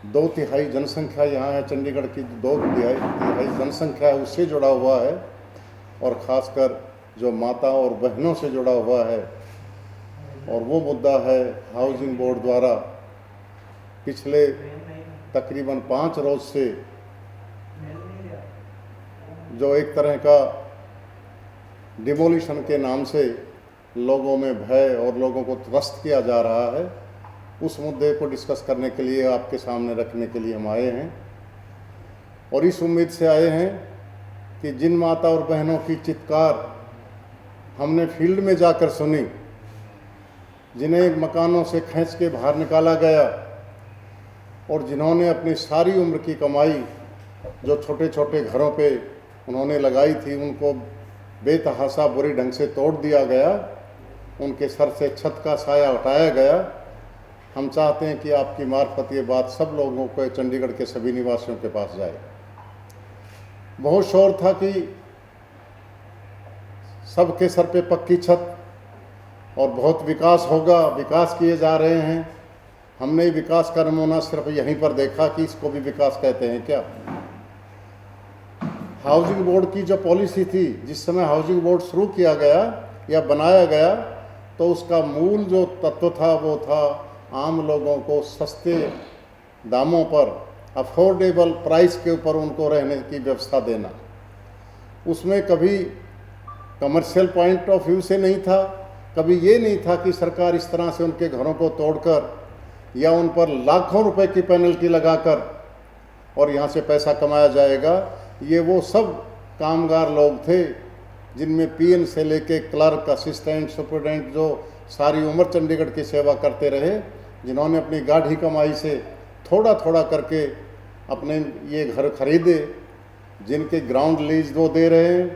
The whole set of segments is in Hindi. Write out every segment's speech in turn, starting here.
दो तिहाई जनसंख्या यहाँ है, चंडीगढ़ की दो तिहाई जनसंख्या है उससे जुड़ा हुआ है, और ख़ासकर जो माता और बहनों से जुड़ा हुआ है। और वो मुद्दा है हाउसिंग बोर्ड द्वारा पिछले तकरीबन 5 रोज़ से जो एक तरह का डिमोलिशन के नाम से लोगों में भय और लोगों को त्रस्त किया जा रहा है, उस मुद्दे को डिस्कस करने के लिए आपके सामने रखने के लिए हम आए हैं। और इस उम्मीद से आए हैं कि जिन माता और बहनों की चित्कार हमने फील्ड में जाकर सुनी, जिन्हें मकानों से खींच के बाहर निकाला गया और जिन्होंने अपनी सारी उम्र की कमाई जो छोटे छोटे घरों पे उन्होंने लगाई थी, उनको बेतहाशा बुरी ढंग से तोड़ दिया गया, उनके सर से छत का साया हटाया गया। हम चाहते हैं कि आपकी मार्फत ये बात सब लोगों को, चंडीगढ़ के सभी निवासियों के पास जाए। बहुत शोर था कि सबके सर पे पक्की छत और बहुत विकास होगा, विकास किए जा रहे हैं। हमने विकास का नमूना सिर्फ यहीं पर देखा कि इसको भी विकास कहते हैं क्या। हाउसिंग बोर्ड की जो पॉलिसी थी, जिस समय हाउसिंग बोर्ड शुरू किया गया या बनाया गया, तो उसका मूल जो तत्व था वो था आम लोगों को सस्ते दामों पर, अफोर्डेबल प्राइस के ऊपर उनको रहने की व्यवस्था देना। उसमें कभी कमर्शियल पॉइंट ऑफ व्यू से नहीं था, कभी ये नहीं था कि सरकार इस तरह से उनके घरों को तोड़कर या उन पर लाखों रुपए की पेनल्टी लगाकर और यहाँ से पैसा कमाया जाएगा। ये वो सब कामगार लोग थे जिनमें पीएन से लेके क्लर्क, असिस्टेंट, सुपरिटेंडेंट, जो सारी उम्र चंडीगढ़ की सेवा करते रहे, जिन्होंने अपनी गाढ़ी कमाई से थोड़ा थोड़ा करके अपने ये घर खरीदे, जिनके ग्राउंड लीज वो दे रहे हैं,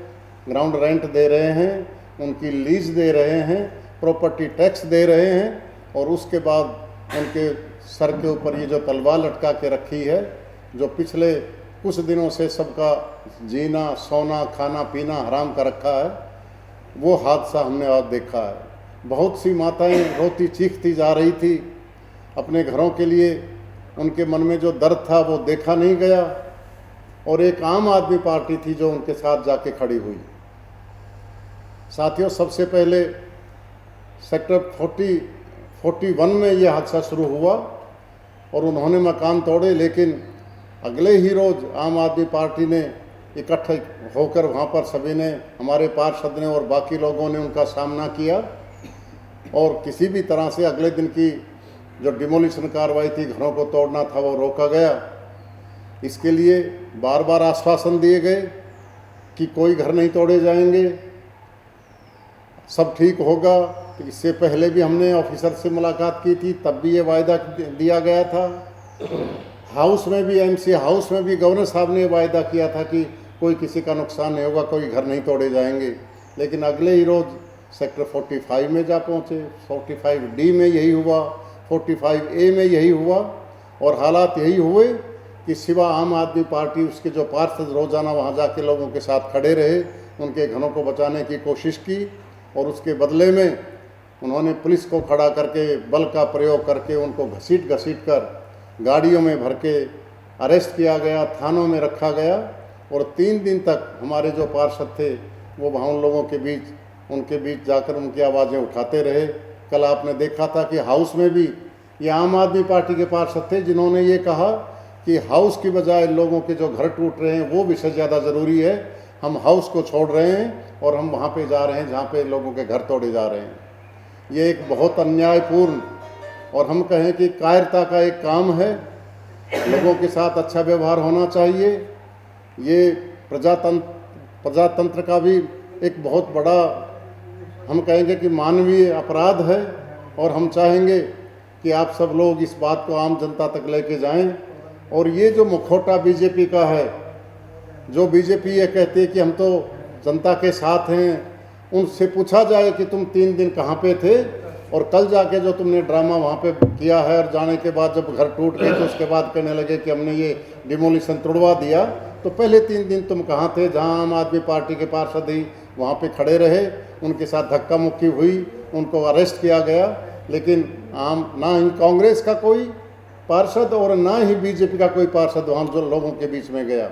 ग्राउंड रेंट दे रहे हैं, उनकी लीज दे रहे हैं, प्रॉपर्टी टैक्स दे रहे हैं, और उसके बाद उनके सर के ऊपर ये जो तलवार लटका के रखी है, जो पिछले कुछ दिनों से सबका जीना, सोना, खाना पीना हराम कर रखा है, वो हादसा हमने आज देखा है। बहुत सी माताएं रोती चीखती जा रही थी अपने घरों के लिए, उनके मन में जो दर्द था वो देखा नहीं गया, और एक आम आदमी पार्टी थी जो उनके साथ जाके खड़ी हुई। साथियों, सबसे पहले सेक्टर 41 में ये हादसा शुरू हुआ और उन्होंने मकान तोड़े, लेकिन अगले ही रोज़ आम आदमी पार्टी ने इकट्ठे होकर वहाँ पर सभी ने, हमारे पार्षद ने और बाकी लोगों ने उनका सामना किया, और किसी भी तरह से अगले दिन की जो डिमोलिशन कार्रवाई थी, घरों को तोड़ना था, वो रोका गया। इसके लिए बार बार आश्वासन दिए गए कि कोई घर नहीं तोड़े जाएंगे, सब ठीक होगा। तो इससे पहले भी हमने ऑफिसर से मुलाकात की थी, तब भी ये वायदा दिया गया था। हाउस में भी, एमसी हाउस में भी गवर्नर साहब ने वायदा किया था कि कोई किसी का नुकसान नहीं होगा, कोई घर नहीं तोड़े जाएंगे। लेकिन अगले ही रोज़ सेक्टर 45 में जा पहुँचे, 45D में यही हुआ, 45A में यही हुआ, और हालात यही हुए कि सिवा आम आदमी पार्टी, उसके जो पार्षद रोज़ाना वहाँ जाके लोगों के साथ खड़े रहे, उनके घरों को बचाने की कोशिश की, और उसके बदले में उन्होंने पुलिस को खड़ा करके, बल का प्रयोग करके उनको घसीट कर गाड़ियों में भर के अरेस्ट किया गया, थानों में रखा गया, और 3 दिन तक हमारे जो पार्षद थे वो वहाँ उन लोगों के बीच, उनके बीच जाकर उनकी आवाज़ें उठाते रहे। कल आपने देखा था कि हाउस में भी ये आम आदमी पार्टी के पार्षद थे जिन्होंने ये कहा कि हाउस की बजाय लोगों के जो घर टूट रहे हैं वो विषय ज़्यादा ज़रूरी है, हम हाउस को छोड़ रहे हैं और हम वहाँ पे जा रहे हैं जहाँ पे लोगों के घर तोड़े जा रहे हैं। ये एक बहुत अन्यायपूर्ण और हम कहें कि कायरता का एक काम है। लोगों के साथ अच्छा व्यवहार होना चाहिए। ये प्रजातंत्र का भी एक बहुत बड़ा, हम कहेंगे कि मानवीय अपराध है, और हम चाहेंगे कि आप सब लोग इस बात को आम जनता तक लेके जाएं। और ये जो मुखौटा बीजेपी का है, जो बीजेपी ये कहती है कि हम तो जनता के साथ हैं, उनसे पूछा जाए कि तुम 3 दिन कहाँ पे थे, और कल जाके जो तुमने ड्रामा वहाँ पे किया है, और जाने के बाद जब घर टूट गए तो उसके बाद कहने लगे कि हमने ये डिमोलिशन तोड़वा दिया, तो पहले 3 दिन तुम कहाँ थे जहाँ आम आदमी पार्टी के पार्षद ही वहाँ पे खड़े रहे, उनके साथ धक्का मुक्की हुई, उनको अरेस्ट किया गया। लेकिन ना ही कांग्रेस का कोई पार्षद और ना ही बीजेपी का कोई पार्षद वहाँ जो लोगों के बीच में गया।